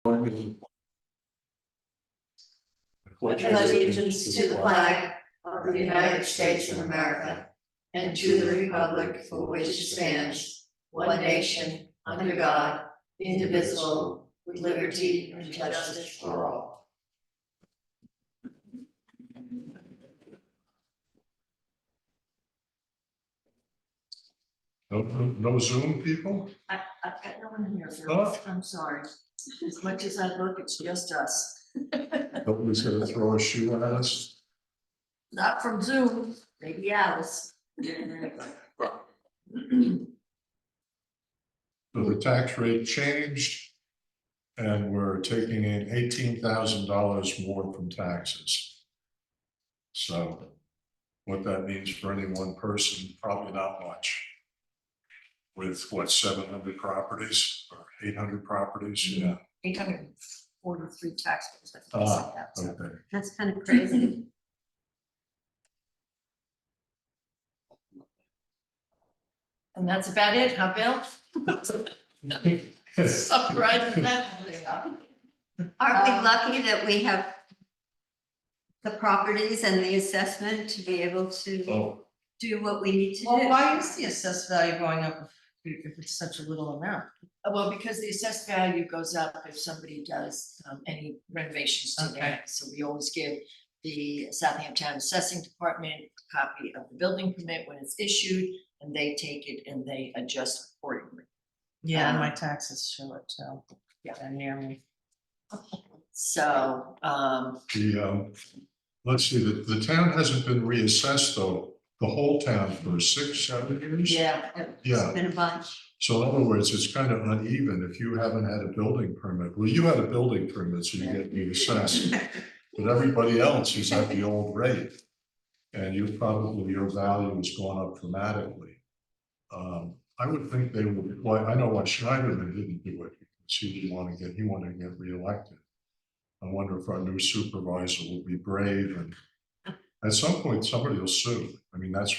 pledge allegiance to the flag of the United States of America and to the republic for which it stands, one nation, under God, indivisible, with liberty and justice for all. No Zoom people? I've got no one here, Phil. Oh. I'm sorry. As much as I look, it's just us. Nobody's gonna throw a shoe at us? Not from Zoom, maybe Alice. So the tax rate changed. And we're taking in $18,000 more from taxes. So what that means for any one person, probably not much. With what, 700 properties or 800 properties? Yeah. 843 taxpayers. Okay. That's kind of crazy. And that's about it, huh, Bill? Summarize that. Aren't we lucky that we have the properties and the assessment to be able to Oh, do what we need to Well, do? why is the assessed value going up if it's such a little amount? Well, because the assessed value goes up if somebody does any renovations to Okay. that. So we always give the Southampton Assessing Department a copy of the building permit when it's issued, and they take it and they adjust accordingly. Yeah, my taxes show it too. Yeah. They're near me. So, let's see, the town hasn't been reassessed though, the whole town for 6-7 years? yeah, Yeah, It's been a bunch. so in other words, it's kind of uneven if you haven't had a building permit. Well, you had a building permit, so you get reassessed. But everybody else is at the old rate. And you probably, your value has gone up dramatically. I would think they would, well, I know why Schneiderman didn't do it, because he wanted to get reelected. I wonder if our new supervisor will be brave and at some point, somebody will sue. I mean, that's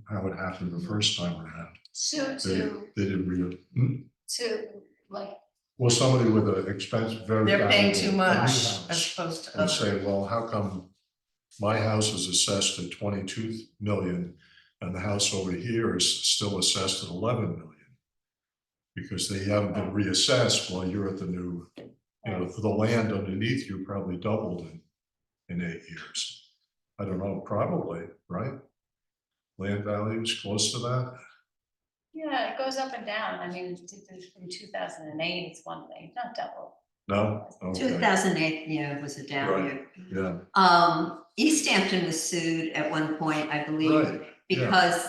how it happened the first time around. So They didn't to like, well, somebody with an expensive, very. They're paying too valuable much house as opposed to and others. say, well, how come my house is assessed at 22 million and the house over here is still assessed at 11 million? Because they haven't been reassessed while you're at the new, for the land underneath you probably doubled in 8 years. I don't know, probably, right? Land values close to that? yeah, it goes up and down. I mean, from 2008, it's one thing, not double. No? Okay. 2008, was a down Right. year. Yeah, East Hampton was sued at one point, I believe, right, yeah. because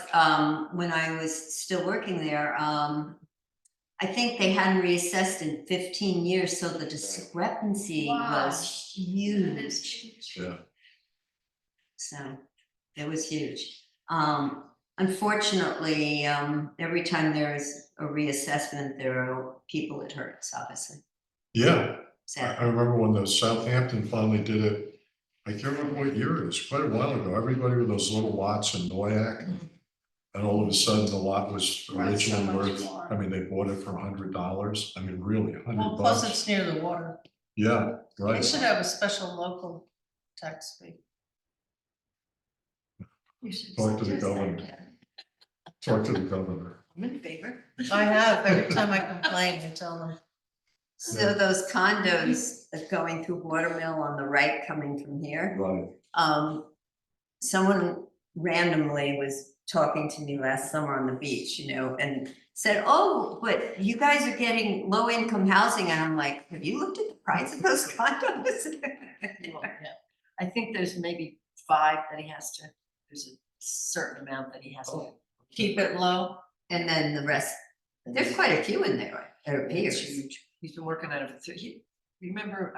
when I was still working there, I think they hadn't reassessed in 15 years, so the discrepancy Wow. was huge. Yeah. So it was huge. Unfortunately, every time there is a reassessment, there are people it hurts, obviously. Yeah, I Sadly. remember when the Southampton finally did it, I can't remember what year it was, quite a while ago, everybody with those little lots in Noyak. And all of a sudden, the lot was Right, so originally much worth, more. I mean, they bought it for $100, I mean, really, $100. Well, plus it's near the water. Yeah, They right, should have a special local tax fee. you should Talk to the suggest that, governor. Karen. talk to the governor. I'm in favor. I have, every time I complain, I tell them. So those condos that going through Watermill on the right coming from here, Right, someone randomly was talking to me last summer on the beach, and said, oh, but you guys are getting low income housing. And I'm like, have you looked at the price of those condos? Well, yeah. I think there's maybe 5 that he has to, there's a certain amount that he has to keep it low. And then the rest, there's quite a few in there, it It's appears. huge. He's been working on it for 3 Remember,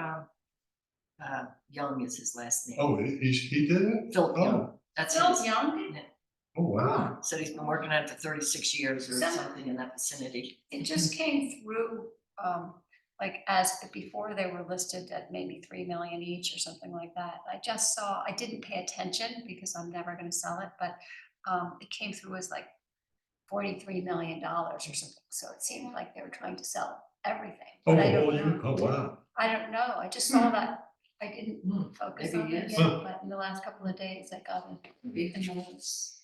Young is his last name. oh, he did it? Philip Young. Oh, That's Phil his. Young, oh, wow, So he's been working on it for 36 years or So- something in that vicinity. it just came through, like as before they were listed at maybe 3 million each or something like that. I just saw, I didn't pay attention because I'm never gonna sell it, but it came through as like $43 million or something. So it seemed like they were trying to sell everything. oh, But I don't oh, know. oh, wow, I don't know, I just saw that, I didn't focus on maybe it yes. yet, but in the last couple of days, I got the notes.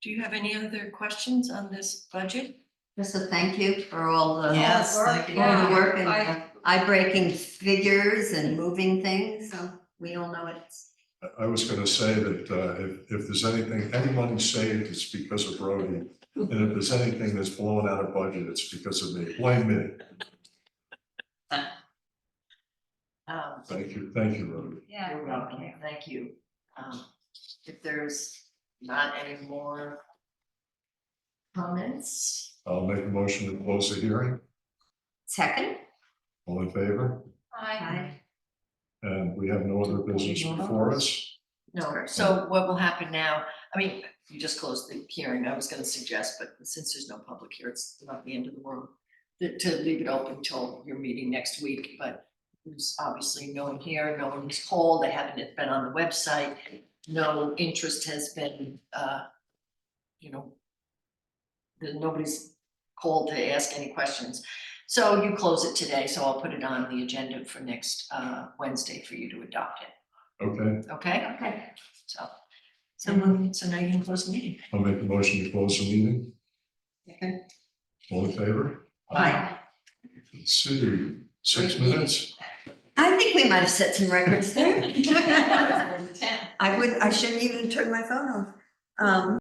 Do you have any other questions on this budget? Just a thank you for all the. Yes, All the thank work, you. All the yeah. work and I- eye-breaking figures and moving things, so we all know it's. I was gonna say that, if there's anything, any money saved, it's because of Brody. And if there's anything that's blown out of budget, it's because of me. Blame me. Thank you, Brody. Yeah. You're welcome, thank you. If there's not any more comments, I'll make a motion to close the hearing. Second? All in favor? I, And we have no other business before us. no, so what will happen now, I mean, you just closed the hearing, I was gonna suggest, but since there's no public here, it's not the end of the world. To leave it open till your meeting next week, but there's obviously no one here, no one was called, they haven't been on the website. No interest has been, nobody's called to ask any questions. So you close it today, so I'll put it on the agenda for next Wednesday for you to adopt it, Okay, okay? okay, So, So moved. so now you can close the meeting. I'll make a motion to close the meeting. Okay. All in favor? bye. Let's see, 6 minutes? I think we might have set some records there. I shouldn't even turn my phone off.